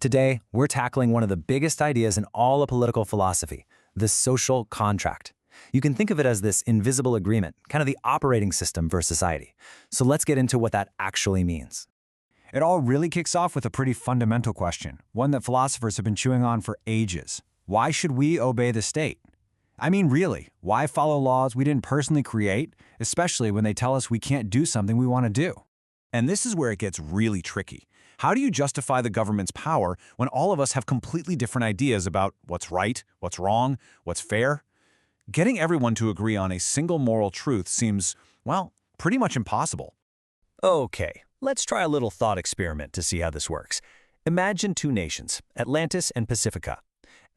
Today, we're tackling one of the biggest ideas in all of political philosophy, the social contract. You can think of it as this invisible agreement, kind of the operating system for society. So let's get into what that actually means. It all really kicks off with a pretty fundamental question, one that philosophers have been chewing on for ages. Why should we obey the state? I mean, really, why follow laws we didn't personally create, especially when they tell us we can't do something we want to do? And this is where it gets really tricky. How do you justify the government's power when all of us have completely different ideas about what's right, what's wrong, what's fair? Getting everyone to agree on a single moral truth seems, well, pretty much impossible. Okay, let's try a little thought experiment to see how this works. Imagine two nations, Atlantis and Pacifica.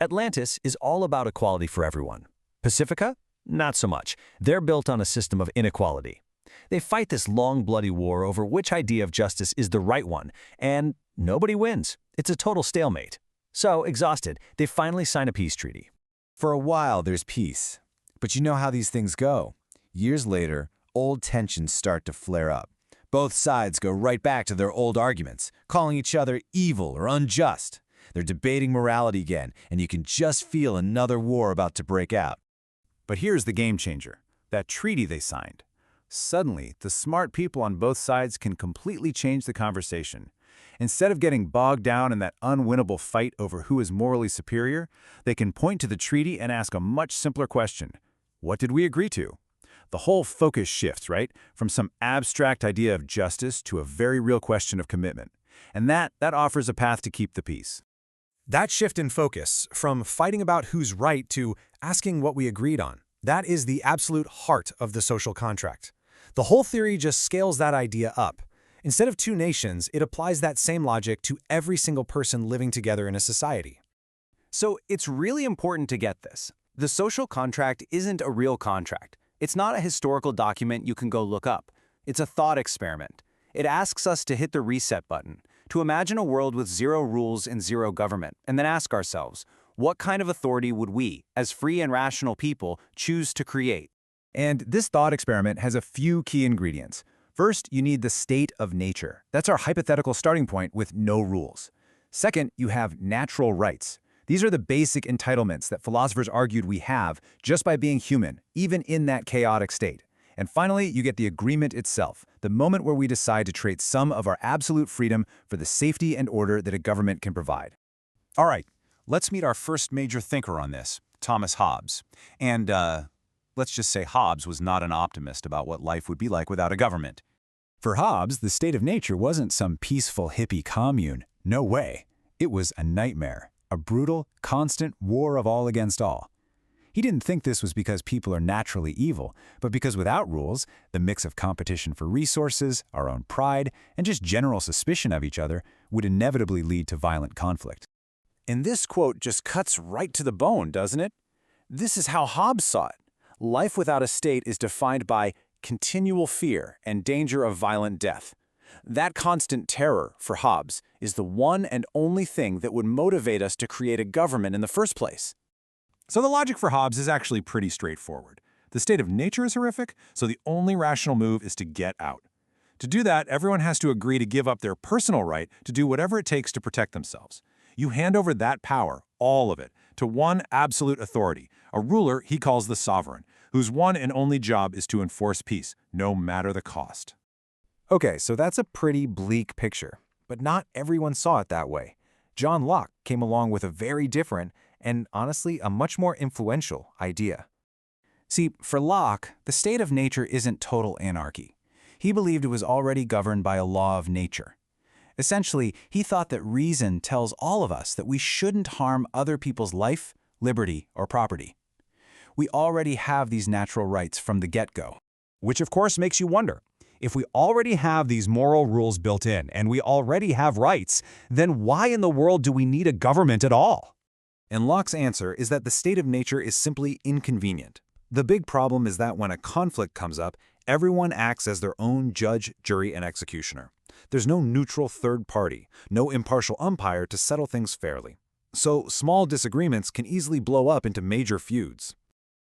Atlantis is all about equality for everyone. Pacifica? Not so much. They're built on a system of inequality. They fight this long, bloody war over which idea of justice is the right one, and nobody wins. It's a total stalemate. So, exhausted, they finally sign a peace treaty. For a while, there's peace. But you know how these things go. Years later, old tensions start to flare up. Both sides go right back to their old arguments, calling each other evil or unjust. They're debating morality again, and you can just feel another war about to break out. But here's the game changer, that treaty they signed. Suddenly, the smart people on both sides can completely change the conversation. Instead of getting bogged down in that unwinnable fight over who is morally superior, they can point to the treaty and ask a much simpler question. What did we agree to? The whole focus shifts, right? From some abstract idea of justice to a very real question of commitment. And that offers a path to keep the peace. That shift in focus, from fighting about who's right to asking what we agreed on, that is the absolute heart of the social contract. The whole theory just scales that idea up. Instead of two nations, it applies that same logic to every single person living together in a society. So it's really important to get this. The social contract isn't a real contract. It's not a historical document you can go look up. It's a thought experiment. It asks us to hit the reset button, to imagine a world with zero rules and zero government, and then ask ourselves, what kind of authority would we, as free and rational people, choose to create? And this thought experiment has a few key ingredients. First, you need the state of nature. That's our hypothetical starting point with no rules. Second, you have natural rights. These are the basic entitlements that philosophers argued we have just by being human, even in that chaotic state. And finally, you get the agreement itself, the moment where we decide to trade some of our absolute freedom for the safety and order that a government can provide. All right, let's meet our first major thinker on this, Thomas Hobbes. And, let's just say Hobbes was not an optimist about what life would be like without a government. For Hobbes, the state of nature wasn't some peaceful hippie commune. No way. It was a nightmare, a brutal, constant war of all against all. He didn't think this was because people are naturally evil, but because without rules, the mix of competition for resources, our own pride, and just general suspicion of each other would inevitably lead to violent conflict. And this quote just cuts right to the bone, doesn't it? This is how Hobbes saw it. Life without a state is defined by continual fear and danger of violent death. That constant terror, for Hobbes, is the one and only thing that would motivate us to create a government in the first place. So the logic for Hobbes is actually pretty straightforward. The state of nature is horrific, so the only rational move is to get out. To do that, everyone has to agree to give up their personal right to do whatever it takes to protect themselves. You hand over that power, all of it, to one absolute authority, a ruler he calls the sovereign, whose one and only job is to enforce peace, no matter the cost. Okay, so that's a pretty bleak picture, but not everyone saw it that way. John Locke came along with a very different and, honestly, a much more influential idea. See, for Locke, the state of nature isn't total anarchy. He believed it was already governed by a law of nature. Essentially, he thought that reason tells all of us that we shouldn't harm other people's life, liberty, or property. We already have these natural rights from the get-go. Which of course makes you wonder, if we already have these moral rules built in and we already have rights, then why in the world do we need a government at all? And Locke's answer is that the state of nature is simply inconvenient. The big problem is that when a conflict comes up, everyone acts as their own judge, jury, and executioner. There's no neutral third party, no impartial umpire to settle things fairly. So small disagreements can easily blow up into major feuds.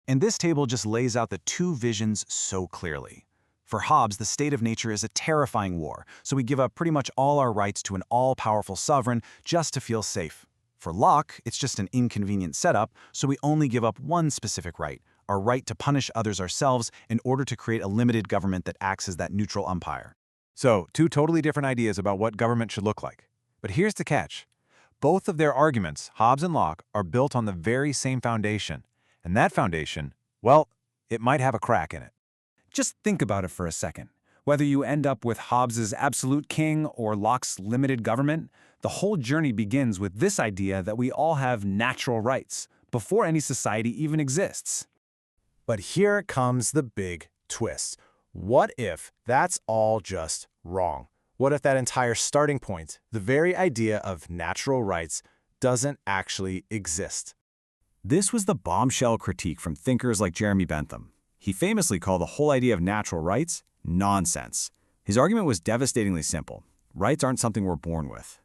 And this table just lays out the two visions so clearly. For Hobbes, the state of nature is a terrifying war, so we give up pretty much all our rights to an all-powerful sovereign just to feel safe. For Locke, it's just an inconvenient setup, so we only give up one specific right, our right to punish others ourselves in order to create a limited government that acts as that neutral umpire. So, two totally different ideas about what government should look like. But here's the catch. Both of their arguments, Hobbes and Locke, are built on the very same foundation. And that foundation, well, it might have a crack in it. Just think about it for a second. Whether you end up with Hobbes's absolute king or Locke's limited government, the whole journey begins with this idea that we all have natural rights before any society even exists. But here comes the big twist. What if that's all just wrong? What if that entire starting point, the very idea of natural rights, doesn't actually exist? This was the bombshell critique from thinkers like Jeremy Bentham. He famously called the whole idea of natural rights nonsense. His argument was devastatingly simple. Rights aren't something we're born with.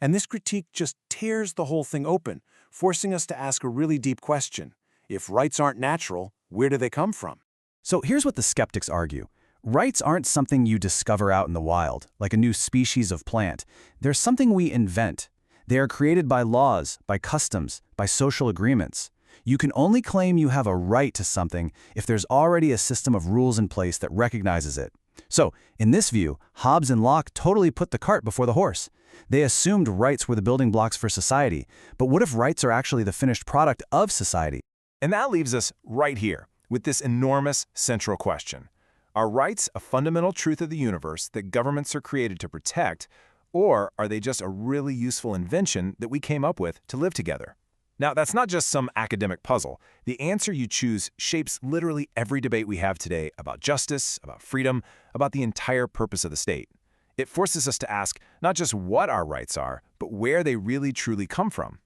And this critique just tears the whole thing open, forcing us to ask a really deep question. If rights aren't natural, where do they come from? So here's what the skeptics argue. Rights aren't something you discover out in the wild, like a new species of plant. They're something we invent. They are created by laws, by customs, by social agreements. You can only claim you have a right to something if there's already a system of rules in place that recognizes it. So, in this view, Hobbes and Locke totally put the cart before the horse. They assumed rights were the building blocks for society, but what if rights are actually the finished product of society? And that leaves us right here with this enormous central question. Are rights a fundamental truth of the universe that governments are created to protect, or are they just a really useful invention that we came up with to live together? Now, that's not just some academic puzzle. The answer you choose shapes literally every debate we have today about justice, about freedom, about the entire purpose of the state. It forces us to ask not just what our rights are, but where they really truly come from.